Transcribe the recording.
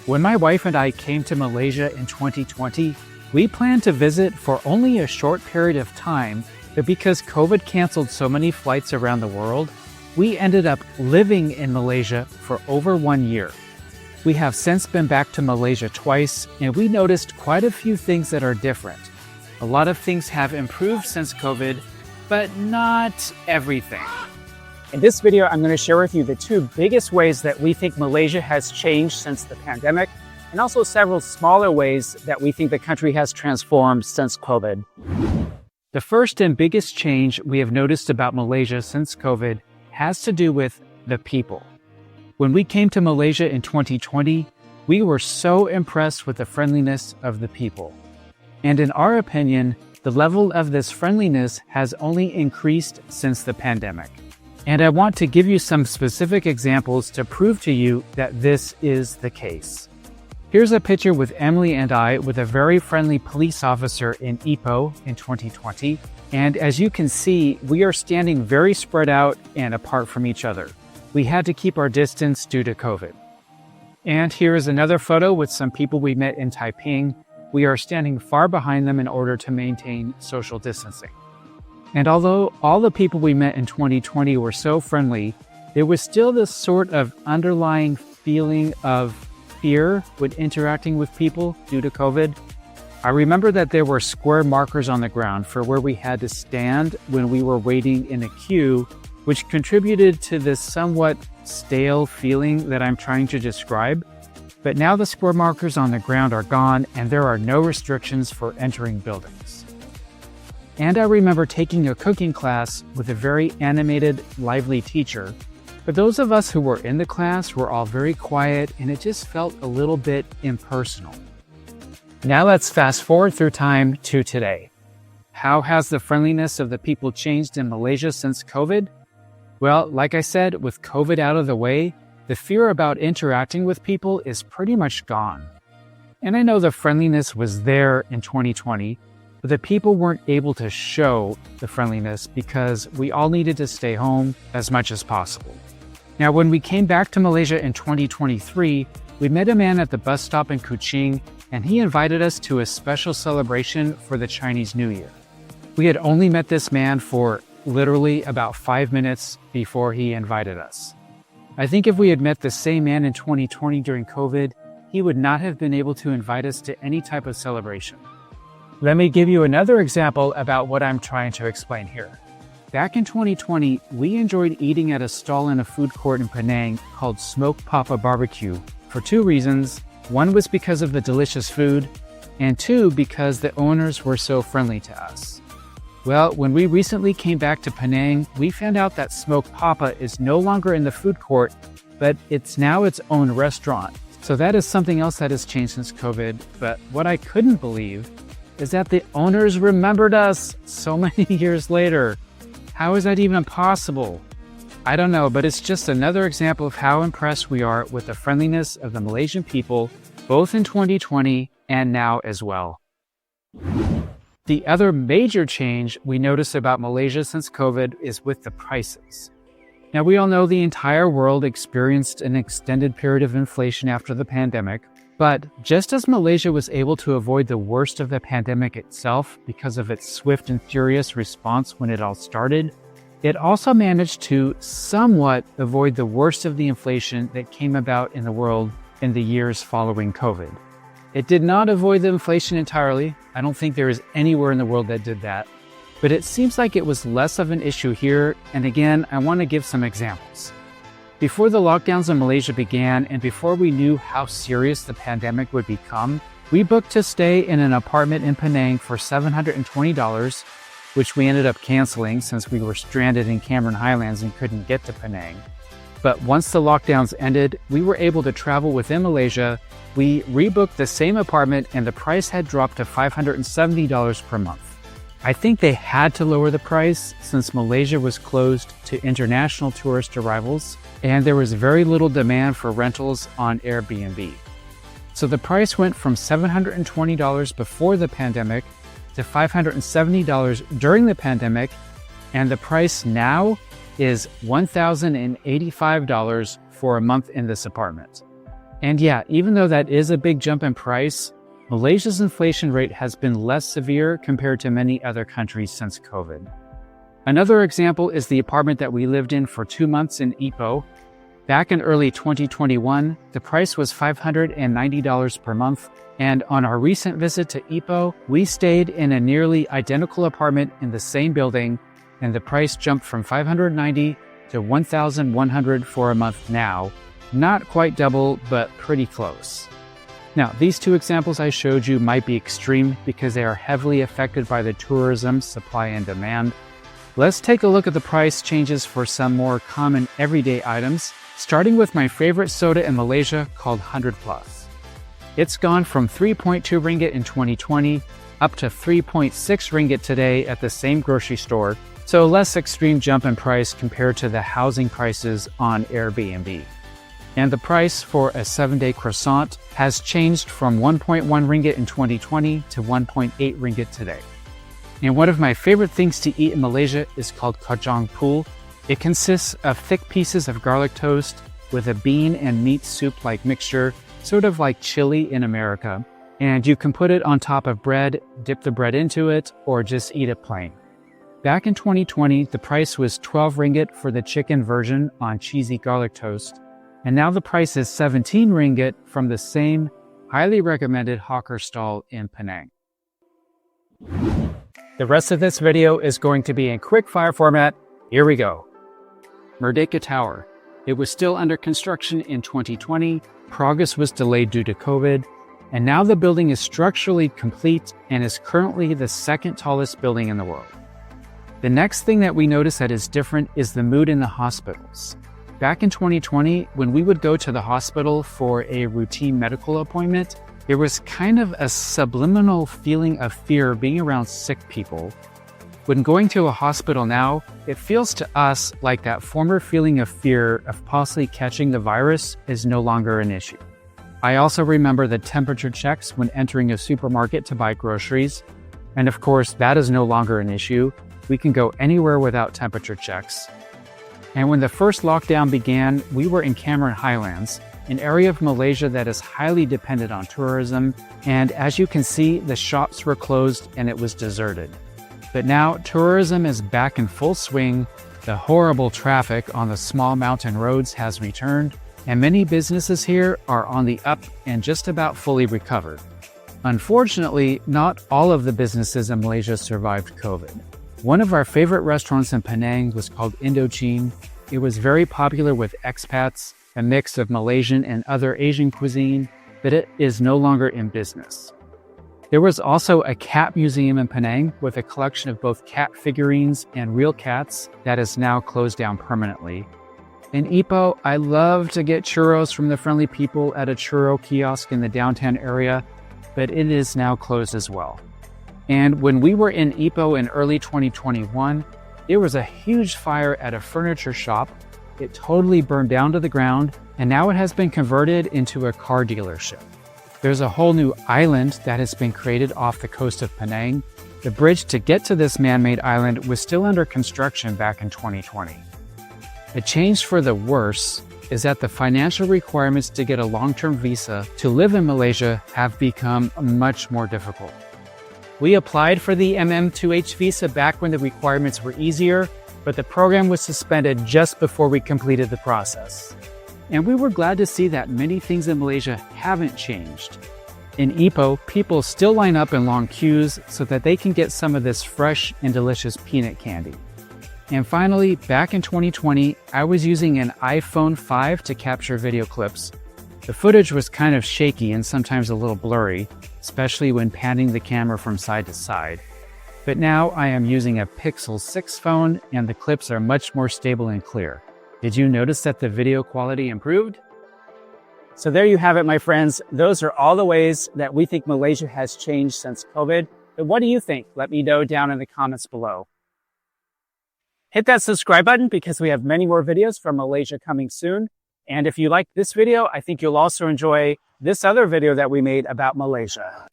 When my wife and I came to Malaysia in 2020, we planned to visit for only a short period of time, but because COVID canceled so many flights around the world, we ended up living in Malaysia for over 1 year. We have since been back to Malaysia twice, and we noticed quite a few things that are different. A lot of things have improved since COVID, but not everything. In this video, I'm going to share with you the two biggest ways that we think Malaysia has changed since the pandemic, and also several smaller ways that we think the country has transformed since COVID. The first and biggest change we have noticed about Malaysia since COVID has to do with the people. When we came to Malaysia in 2020, we were so impressed with the friendliness of the people. And in our opinion, the level of this friendliness has only increased since the pandemic. And I want to give you some specific examples to prove to you that this is the case. Here's a picture with Emily and I with a very friendly police officer in Ipoh in 2020. And as you can see, we are standing very spread out and apart from each other. We had to keep our distance due to COVID. And here is another photo with some people we met in Taiping. We are standing far behind them in order to maintain social distancing. And although all the people we met in 2020 were so friendly, there was still this sort of underlying feeling of fear when interacting with people due to COVID. I remember that there were square markers on the ground for where we had to stand when we were waiting in a queue, which contributed to this somewhat stale feeling that I'm trying to describe. But now the square markers on the ground are gone and there are no restrictions for entering buildings. And I remember taking a cooking class with a very animated, lively teacher. But those of us who were in the class were all very quiet and it just felt a little bit impersonal. Now let's fast forward through time to today. How has the friendliness of the people changed in Malaysia since COVID? Well, like I said, with COVID out of the way, the fear about interacting with people is pretty much gone. And I know the friendliness was there in 2020, but the people weren't able to show the friendliness because we all needed to stay home as much as possible. Now, when we came back to Malaysia in 2023, we met a man at the bus stop in Kuching, and he invited us to a special celebration for the Chinese New Year. We had only met this man for literally about 5 minutes before he invited us. I think if we had met the same man in 2020 during COVID, he would not have been able to invite us to any type of celebration. Let me give you another example about what I'm trying to explain here. Back in 2020, we enjoyed eating at a stall in a food court in Penang called Smoke Papa Barbecue for two reasons. One was because of the delicious food, and two, because the owners were so friendly to us. Well, when we recently came back to Penang, we found out that Smoke Papa is no longer in the food court, but it's now its own restaurant. So that is something else that has changed since COVID. But what I couldn't believe is that the owners remembered us so many years later. How is that even possible? I don't know, but it's just another example of how impressed we are with the friendliness of the Malaysian people, both in 2020 and now as well. The other major change we noticed about Malaysia since COVID is with the prices. Now, we all know the entire world experienced an extended period of inflation after the pandemic. But just as Malaysia was able to avoid the worst of the pandemic itself because of its swift and furious response when it all started, it also managed to somewhat avoid the worst of the inflation that came about in the world in the years following COVID. It did not avoid the inflation entirely. I don't think there is anywhere in the world that did that. But it seems like it was less of an issue here. And again, I want to give some examples. Before the lockdowns in Malaysia began and before we knew how serious the pandemic would become, we booked to stay in an apartment in Penang for $720, which we ended up canceling since we were stranded in Cameron Highlands and couldn't get to Penang. But once the lockdowns ended, we were able to travel within Malaysia. We rebooked the same apartment and the price had dropped to $570 per month. I think they had to lower the price since Malaysia was closed to international tourist arrivals and there was very little demand for rentals on Airbnb. So the price went from $720 before the pandemic to $570 during the pandemic, and the price now is $1,085 for a month in this apartment. And yeah, even though that is a big jump in price, Malaysia's inflation rate has been less severe compared to many other countries since COVID. Another example is the apartment that we lived in for 2 months in Ipoh. Back in early 2021, the price was $590 per month, and on our recent visit to Ipoh, we stayed in a nearly identical apartment in the same building, and the price jumped from $590 to $1,100 for a month now. Not quite double, but pretty close. Now, these two examples I showed you might be extreme because they are heavily affected by the tourism supply and demand. Let's take a look at the price changes for some more common everyday items, starting with my favorite soda in Malaysia called 100 Plus. It's gone from 3.2 ringgit in 2020 up to 3.6 ringgit today at the same grocery store, so a less extreme jump in price compared to the housing prices on Airbnb. And the price for a 7-day croissant has changed from 1.1 ringgit in 2020 to 1.8 ringgit today. And one of my favorite things to eat in Malaysia is called kacang pul. It consists of thick pieces of garlic toast with a bean and meat soup-like mixture, sort of like chili in America. And you can put it on top of bread, dip the bread into it, or just eat it plain. Back in 2020, the price was 12 ringgit for the chicken version on cheesy garlic toast. And now the price is 17 ringgit from the same highly recommended hawker stall in Penang. The rest of this video is going to be in quick fire format. Here we go. Merdeka Tower. It was still under construction in 2020. Progress was delayed due to COVID. And now the building is structurally complete and is currently the second tallest building in the world. The next thing that we notice that is different is the mood in the hospitals. Back in 2020, when we would go to the hospital for a routine medical appointment, there was kind of a subliminal feeling of fear being around sick people. When going to a hospital now, it feels to us like that former feeling of fear of possibly catching the virus is no longer an issue. I also remember the temperature checks when entering a supermarket to buy groceries. And of course, that is no longer an issue. We can go anywhere without temperature checks. And when the first lockdown began, we were in Cameron Highlands, an area of Malaysia that is highly dependent on tourism. And as you can see, the shops were closed and it was deserted. But now tourism is back in full swing. The horrible traffic on the small mountain roads has returned, and many businesses here are on the up and just about fully recovered. Unfortunately, not all of the businesses in Malaysia survived COVID. One of our favorite restaurants in Penang was called Indochine. It was very popular with expats, a mix of Malaysian and other Asian cuisine, but it is no longer in business. There was also a cat museum in Penang with a collection of both cat figurines and real cats that is now closed down permanently. In Ipoh, I love to get churros from the friendly people at a churro kiosk in the downtown area, but it is now closed as well. And when we were in Ipoh in early 2021, there was a huge fire at a furniture shop. It totally burned down to the ground, and now it has been converted into a car dealership. There's a whole new island that has been created off the coast of Penang. The bridge to get to this man-made island was still under construction back in 2020. A change for the worse is that the financial requirements to get a long-term visa to live in Malaysia have become much more difficult. We applied for the MM2H visa back when the requirements were easier, but the program was suspended just before we completed the process. And we were glad to see that many things in Malaysia haven't changed. In Ipoh, people still line up in long queues so that they can get some of this fresh and delicious peanut candy. And finally, back in 2020, I was using an iPhone 5 to capture video clips. The footage was kind of shaky and sometimes a little blurry, especially when panning the camera from side to side. But now I am using a Pixel 6 phone and the clips are much more stable and clear. Did you notice that the video quality improved? So there you have it, my friends. Those are all the ways that we think Malaysia has changed since COVID. But what do you think? Let me know down in the comments below. Hit that subscribe button because we have many more videos from Malaysia coming soon. And if you like this video, I think you'll also enjoy this other video that we made about Malaysia.